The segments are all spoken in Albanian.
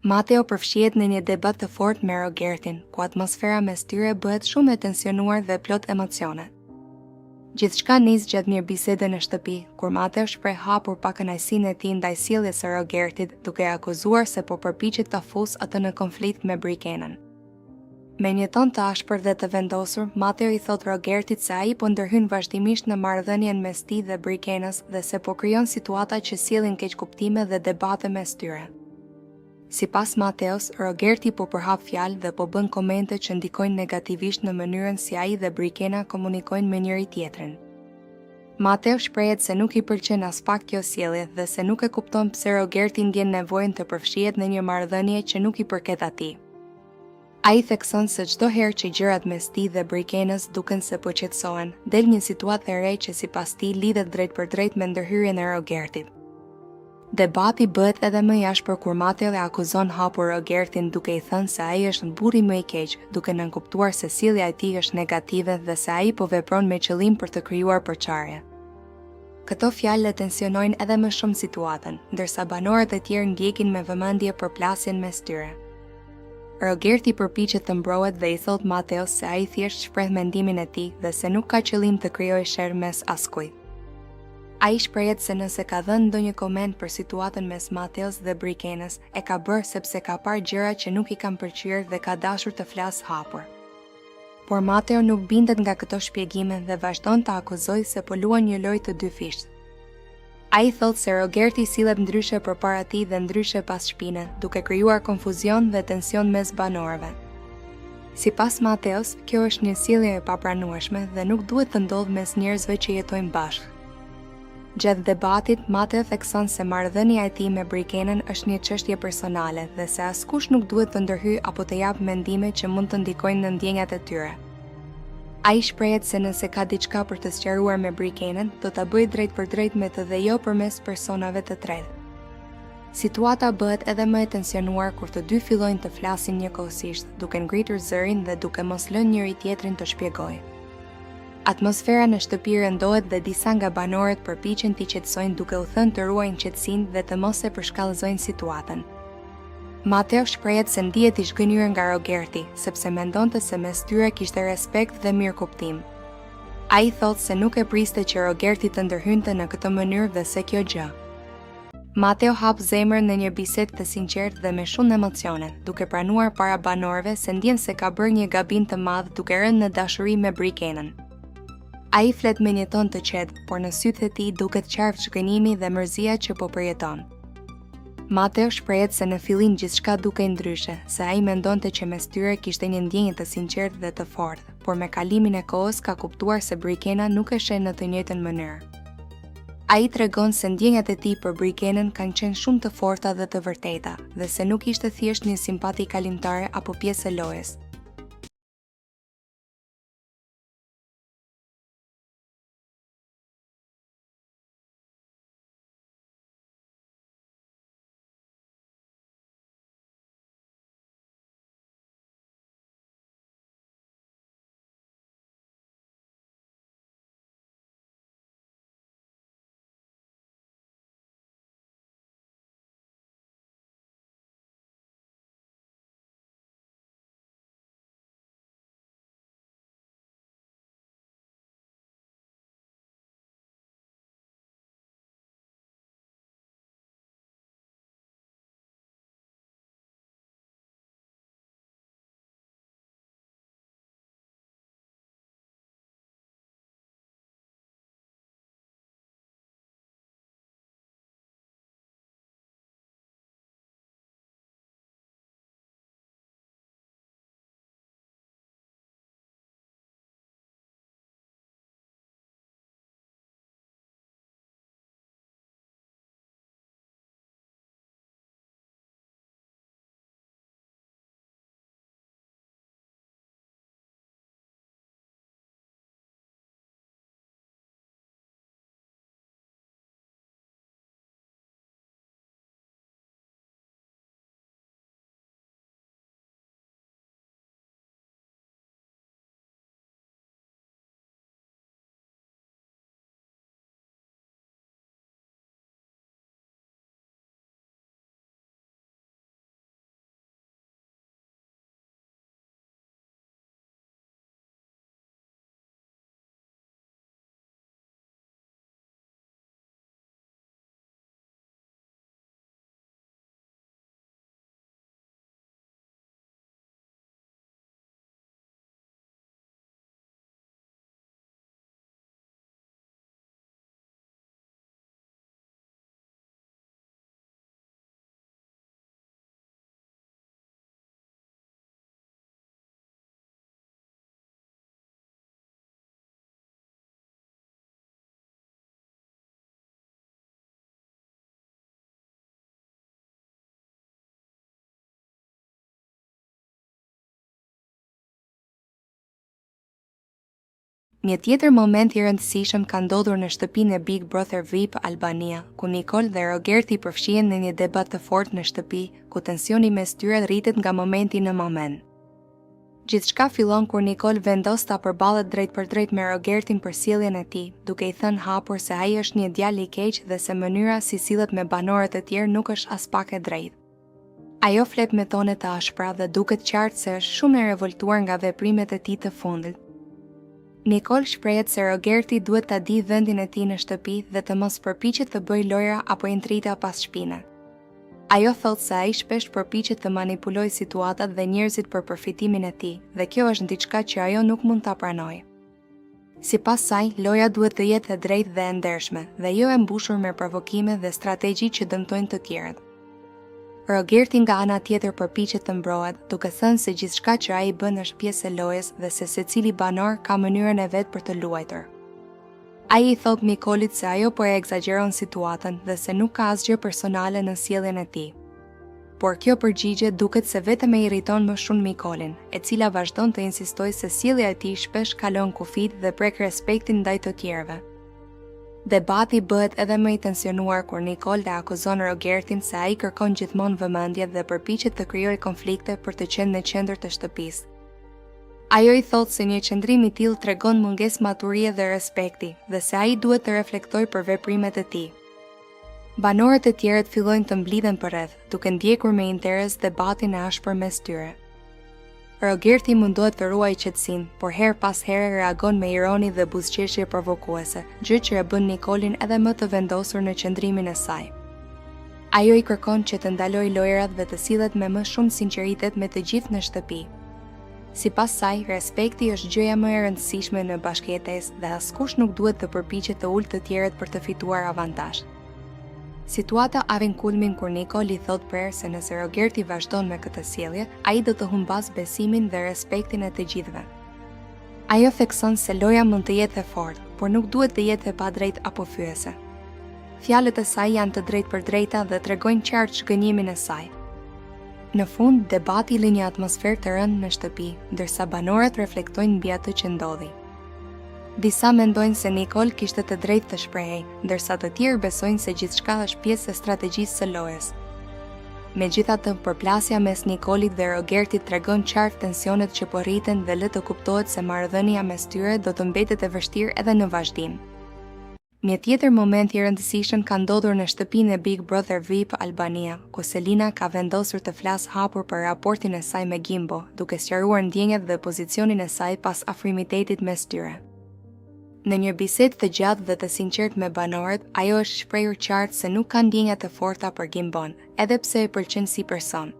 Mateo përfshihet në një debat të fortë me Rogertin, ku atmosfera mes tyre bëhet shumë e tensionuar dhe plot emocione. Gjithçka nis gjatë një bisede në shtëpi, kur Mateo shpreh hapur pa kënaqësinë e tij ndaj sjelljes së Rogertit, duke e akuzuar se po përpiqet ta fusë atë në konflikt me Brikenën. Me një ton të ashpër dhe të vendosur, Mateo i thot Rogertit se ai po ndërhyn vazhdimisht në marrëdhënien mes tij dhe Brikenës dhe se po krijon situata që sjellin keqkuptime dhe debate mes tyre. Sipas Mateos, Rogerti po përhap fjalë dhe po bën komente që ndikojnë negativisht në mënyrën si ai dhe Brikena komunikojnë me njëri tjetrin. Mateo shprehet se nuk i pëlqen as pak kjo sjellje dhe se nuk e kupton pse Rogerti ndjen nevojën të përfshihet në një marrëdhënie që nuk i përket atij. Ai thekson se çdo herë që gjërat mes tij dhe Brikenës duken se po qetësohen, del një situatë e re që sipas tij lidhet drejt për drejt me ndërhyrjen e Rogertit. Debati bëhet edhe më i ashpër kur Mateo e akuzon hapur Rogertin duke i thënë se ai është burri më i keq, duke nënkuptuar se sjellja e tij është negative dhe se ai po vepron me qëllim për të krijuar përçarje. Këto fjalë tensionojnë edhe më shumë situatën, ndërsa banorët e tjerë ndjekin me vëmendje përplasjen mes tyre. Rogerti përpiqet të mbrohet dhe i thot Mateos se ai thjesht shpreh mendimin e tij dhe se nuk ka qëllim të krijojë sherr mes askujt. Ai shprehet se nëse ka dhënë ndonjë koment për situatën mes Mateos dhe Brikenës, e ka bërë sepse ka parë gjëra që nuk i kanë pëlqyer dhe ka dashur të flasë hapur. Por Mateo nuk bindet nga këto shpjegime dhe vazhdon të akuzojë se po luan një lojë të dy fisht. Ai thot se Rogerti sillet ndryshe përpara tij dhe ndryshe pas shpine, duke krijuar konfuzion dhe tension mes banorëve. Sipas Mateos, kjo është një sjellje e papranueshme dhe nuk duhet të ndodhë mes njerëzve që jetojnë bashkë. Gjatë debatit, Mateo thekson se marrëdhënia e tij me Brikenën është një çështje personale dhe se askush nuk duhet të ndërhyjë apo të japë mendime që mund të ndikojnë në ndjenjat e tyre. Ai shprehet se nëse ka diçka për të sqaruar me Brikenën, do ta bëjë drejt për drejt me të dhe jo përmes personave të tretë. Situata bëhet edhe më e tensionuar kur të dy fillojnë të flasin njëkohësisht, duke ngritur zërin dhe duke mos lënë njëri tjetrin të shpjegojë. Atmosfera në shtëpi rëndohet dhe disa nga banorët përpiqen t'i qetësojnë duke u thënë të ruajnë qetësinë dhe të mos e përshkallëzojnë situatën. Mateo shprehet se ndihet i zhgënjur nga Rogerti, sepse mendonte se mes tyre kishte respekt dhe mirëkuptim. Ai thot se nuk e priste që Rogerti të ndërhynte në këtë mënyrë dhe se kjo gjë. Mateo hap zemrën në një bisedë të sinqertë dhe me shumë emocione, duke pranuar para banorëve se ndjen se ka bërë një gabim të madh duke rënë në dashuri me Brikenën. Ai flet me një ton të qetë, por në sytë e tij duket qartë zhgënjimi dhe mërzia që po përjeton. Mateo shprehet se në fillim gjithçka dukej ndryshe, se ai mendonte që mes tyre kishte një ndjenjë të sinqertë dhe të fortë, por me kalimin e kohës ka kuptuar se Brikena nuk e sheh në të njëjtën mënyrë. Ai tregon se ndjenjat e tij për Brikenën kanë qenë shumë të forta dhe të vërteta, dhe se nuk ishte thjesht një simpati kalimtare apo pjesë e lojës. Një tjetër moment i rëndësishëm ka ndodhur në shtëpinë e Big Brother VIP Albania, ku Nicole dhe Rogerti përfshihen në një debat të fortë në shtëpi, ku tensioni mes tyre rritet nga momenti në moment. Gjithçka fillon kur Nicole vendos ta përballet drejt për drejt me Rogertin për sjelljen e tij, duke i thënë hapur se ai është një djalë i keq dhe se mënyra si sillet me banorët e tjerë nuk është as pak e drejtë. Ajo flet me tone të ashpra dhe duket qartë se është shumë e revoltuar nga veprimet e tij të fundit. Nicole shprehet se Rogerti duhet ta di vendin e tij në shtëpi dhe të mos përpiqet të bëjë lojra apo intrida pas shpine. Ajo thotë se ai shpesh përpiqet të manipulojë situatat dhe njerëzit për përfitimin e tij, dhe kjo është diçka që ajo nuk mund ta pranojë. Sipas saj, loja duhet të jetë e drejtë dhe e ndershme, dhe jo e mbushur me provokime dhe strategji që dëmtojnë të tjerët. Rogerti nga ana tjetër përpiqet të mbrohet, duke thënë se gjithçka që ai bën është pjesë e lojës dhe se secili banor ka mënyrën e vet për të luajtur. Ai i thot Nicolit se ajo po e egzageron situatën dhe se nuk ka asgjë personale në sjelljen e tij. Por kjo përgjigje duket se vetëm e irriton më shumë Nicolin, e cila vazhdon të insistojë se sjellja e tij shpesh kalon kufit dhe prek respektin ndaj të tjerëve. Debati bëhet edhe më i tensionuar kur Nicole e akuzon Rogertin se ai kërkon gjithmonë vëmendje dhe përpiqet të krijojë konflikte për të qenë në qendër të shtëpisë. Ajo i thotë se një qëndrim i tillë tregon mungesë maturie dhe respekti, dhe se ai duhet të reflektojë për veprimet e tij. Banorët e tjerët fillojnë të mblidhen përreth, duke ndjekur me interes debatin e ashpër mes tyre. Rogerti mundohet të ruajë qetësinë, por her pas here reagon me ironi dhe buzëqeshje provokuese, gjë që e bën Nicolin edhe më të vendosur në qëndrimin e saj. Ajo i kërkon që të ndalojë lojrat dhe të sillet me më shumë sinqeritet me të gjithë në shtëpi. Sipas saj, respekti është gjëja më e rëndësishme në bashkëjetesë dhe askush nuk duhet të përpiqet të ulë të tjerët për të fituar avantazh. Situata arrin kulmin kur Nicole i thot prerë se nëse Rogerti vazhdon me këtë sjellje, ai do të humbas besimin dhe respektin e të gjithëve. Ajo thekson se loja mund të jetë e fortë, por nuk duhet të jetë e padrejtë apo fyese. Fjalët e saj janë të drejtpërdrejta dhe tregojnë qartë shgënjimin e saj. Në fund, debati lë një atmosferë të rëndë në shtëpi, ndërsa banorët reflektojnë mbi atë që ndodhi. Disa mendojnë se Nicole kishte të drejtë të shprehej, ndërsa të tjerë besojnë se gjithçka është pjesë e strategjisë së lojës. Megjithatë, përplasja mes Nicolit dhe Rogertit tregon qartë tensionet që po rriten dhe lë të kuptohet se marrëdhënia mes tyre do të mbetet e vështirë edhe në vazhdim. Një tjetër moment i rëndësishëm ka ndodhur në shtëpinë e Big Brother VIP Albania, ku Selina ka vendosur të flasë hapur për raportin e saj me Gimbo, duke sqaruar ndjenjat dhe pozicionin e saj pas afrimitetit mes tyre. Në një bisedë të gjatë dhe të sinqertë me banorët, ajo është shprehur qartë se nuk ka ndjenja të forta për Gimbon, edhe pse e pëlqen si person.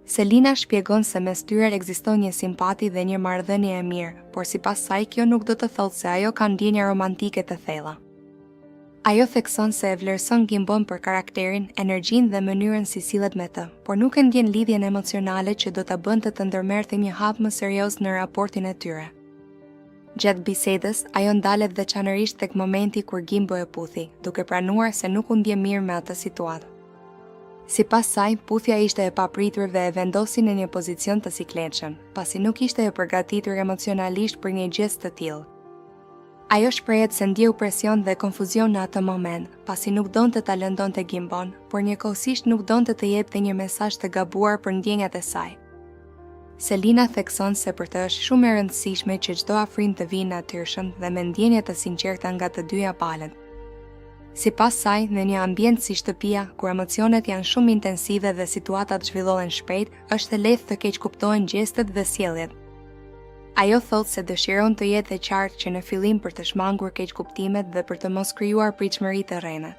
Selina shpjegon se mes tyre ekziston një simpati dhe një marrëdhënie e mirë, por sipas saj kjo nuk do të thotë se ajo ka ndjenja romantike të thella. Ajo thekson se e vlerëson Gimbon për karakterin, energjinë dhe mënyrën si sillet me të, por nuk e ndjen lidhjen emocionale që do ta bënte të ndërmerrte një hap më serioz në raportin e tyre. Gjatë bisedës, ajo ndalet veçanërisht tek momenti kur Gimbo e puthi, duke pranuar se nuk u ndje mirë me atë situatë. Sipas saj, puthja ishte e papritur dhe e vendosi në një pozicion të sikletshëm, pasi nuk ishte e përgatitur emocionalisht për një gjest të tillë. Ajo shprehet se ndjeu presion dhe konfuzion në atë moment, pasi nuk donte ta lëndonte Gimbon, por njëkohësisht nuk donte të jepte një mesazh të gabuar për ndjenjat e saj. Selina thekson se për të është shumë e rëndësishme që çdo afrim të vijë natyrshëm dhe me ndjenja të sinqerta nga të dyja palët. Sipas saj, në një ambient si shtëpia, ku emocionet janë shumë intensive dhe situatat zhvillohen shpejt, është e lehtë të keqkuptohen gjestet dhe sjelljet. Ajo thotë se dëshiron të jetë e qartë që në fillim për të shmangur keqkuptimet dhe për të mos krijuar pritshmëri të rreme.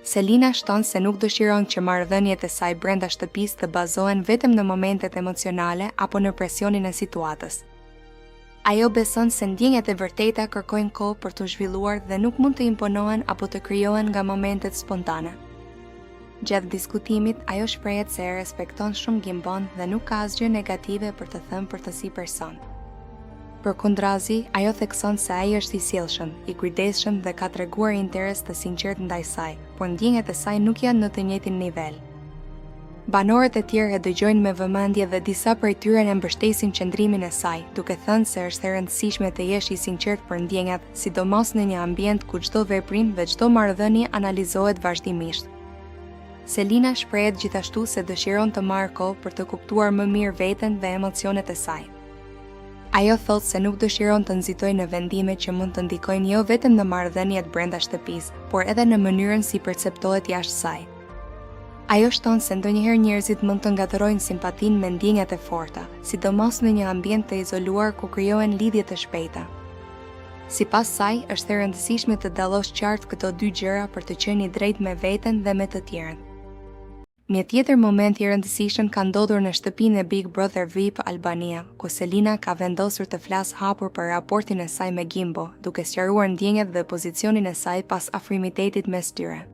Selina shton se nuk dëshiron që marrëdhëniet e saj brenda shtëpisë të bazohen vetëm në momentet emocionale apo në presionin e situatës. Ajo beson se ndjenjat e vërteta kërkojnë kohë për të zhvilluar dhe nuk mund të imponohen apo të krijohen nga momentet spontane. Gjatë diskutimit, ajo shprehet se e respekton shumë Gimbon dhe nuk ka asgjë negative për të thënë për të si person. Përkundrazi, ajo thekson se ai është i sjellshëm, i kujdesshëm dhe ka treguar interes të sinqert ndaj saj, por ndjenjat e saj nuk janë në të njëjtin nivel. Banorët e tjerë e dëgjojnë me vëmendje dhe disa prej tyre e mbështesin qëndrimin e saj, duke thënë se është e rëndësishme të jesh i sinqert për ndjenjat, sidomos në një ambient ku çdo veprim dhe çdo marrëdhënie analizohet vazhdimisht. Selina shprehet gjithashtu se dëshiron të marrë kohë për të kuptuar më mirë veten dhe emocionet e saj. Ajo thotë se nuk dëshiron të nxitojë në vendime që mund të ndikojnë jo vetëm në marrëdhëniet brenda shtëpisë, por edhe në mënyrën si perceptohet jashtë saj. Ajo shton se ndonjëherë njerëzit mund të ngatërojnë simpatinë me ndjenjat e forta, sidomos në një ambient të izoluar ku krijohen lidhje të shpejta. Sipas saj, është e rëndësishme të dallosh qartë këto dy gjëra për të qenë i drejtë me veten dhe me të tjerën. Një tjetër moment i rëndësishëm ka ndodhur në shtëpinë e Big Brother VIP Albania, ku Selina ka vendosur të flasë hapur për raportin e saj me Gimbo, duke sqaruar ndjenjat dhe pozicionin e saj pas afrimitetit mes tyre.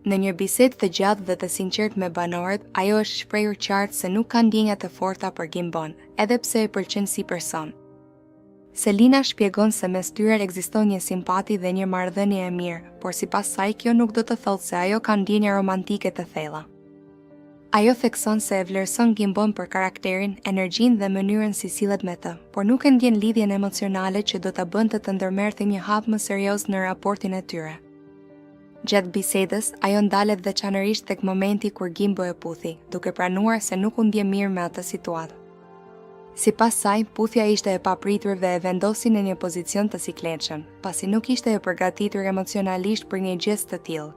Në një bisedë të gjatë dhe të sinqertë me banorët, ajo është shprehur qartë se nuk ka ndjenja të forta për Gimbon, edhe pse e pëlqen si person. Selina shpjegon se mes tyre ekziston një simpati dhe një marrëdhënie e mirë, por sipas saj kjo nuk do të thotë se ajo ka ndjenja romantike të thella. Ajo thekson se e vlerëson Gimbon për karakterin, energjinë dhe mënyrën si sillet me të, por nuk e ndjen lidhjen emocionale që do ta bënte të ndërmerrte një hap më serioz në raportin e tyre. Gjatë bisedës, ajo ndalet veçanërisht tek momenti kur Gimbo e puthi, duke pranuar se nuk u ndje mirë me atë situatë. Sipas saj, puthja ishte e papritur dhe e vendosi në një pozicion të sikletshëm, pasi nuk ishte e përgatitur emocionalisht për një gest të tillë.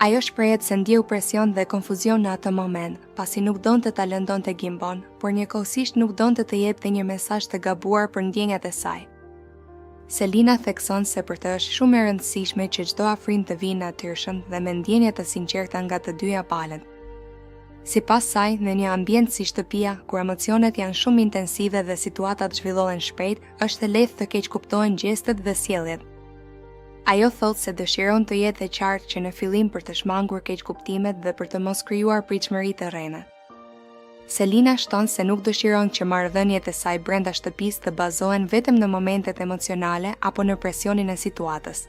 Ajo shprehet se ndjeu presion dhe konfuzion në atë moment, pasi nuk donte ta lëndonte Gimbon, por njëkohësisht nuk donte të jepte një mesazh të gabuar për ndjenjat e saj. Selina thekson se për të është shumë e rëndësishme që çdo afrim të vijë natyrshëm dhe me ndjenja të sinqerta nga të dyja palët. Sipas saj, në një ambient si shtëpia, ku emocionet janë shumë intensive dhe situatat zhvillohen shpejt, është e lehtë të keq kuptohen gjestet dhe sjelljet. Ajo thotë se dëshiron të jetë e qartë që në fillim për të shmangur keq kuptimet dhe për të mos krijuar pritshmëri të rreme. Selina shton se nuk dëshiron që marrëdhëniet e saj brenda shtëpisë të bazohen vetëm në momentet emocionale apo në presionin e situatës.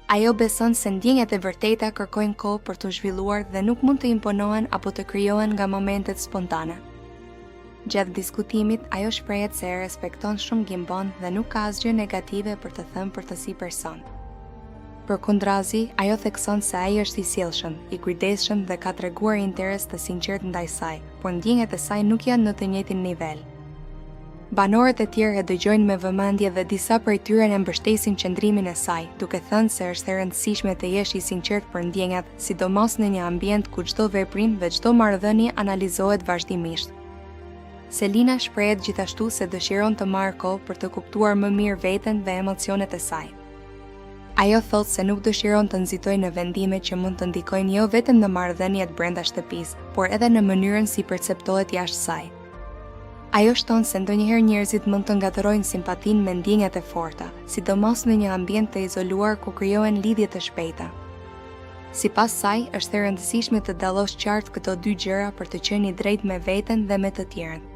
Ajo beson se ndjenjat e vërteta kërkojnë kohë për të zhvilluar dhe nuk mund të imponohen apo të krijohen nga momentet spontane. Gjatë diskutimit, ajo shprehet se e respekton shumë Gimbon dhe nuk ka asgjë negative për të thënë për të si person. Përkundrazi, ajo thekson se ai është i sjellshëm, i kujdesshëm dhe ka treguar interes të sinqert ndaj saj, por ndjenjat e saj nuk janë në të njëjtin nivel. Banorët e tjerë e dëgjojnë me vëmendje dhe disa prej tyre e mbështesin qëndrimin e saj, duke thënë se është e rëndësishme të jesh i sinqert për ndjenjat, sidomos në një ambient ku çdo veprim dhe çdo marrëdhënie analizohet vazhdimisht. Selina shprehet gjithashtu se dëshiron të marrë kohë për të kuptuar më mirë veten dhe emocionet e saj. Ajo thotë se nuk dëshiron të nxitojë në vendime që mund të ndikojnë jo vetëm në marrëdhëniet brenda shtëpisë, por edhe në mënyrën si perceptohet jashtë saj. Ajo shton se ndonjëherë njerëzit mund të ngatërojnë simpatinë me ndjenjat e forta, sidomos në një ambient të izoluar ku krijohen lidhje të shpejta. Sipas saj, është e rëndësishme të dallosh qartë këto dy gjëra për të qenë i drejtë me veten dhe me të tjerën.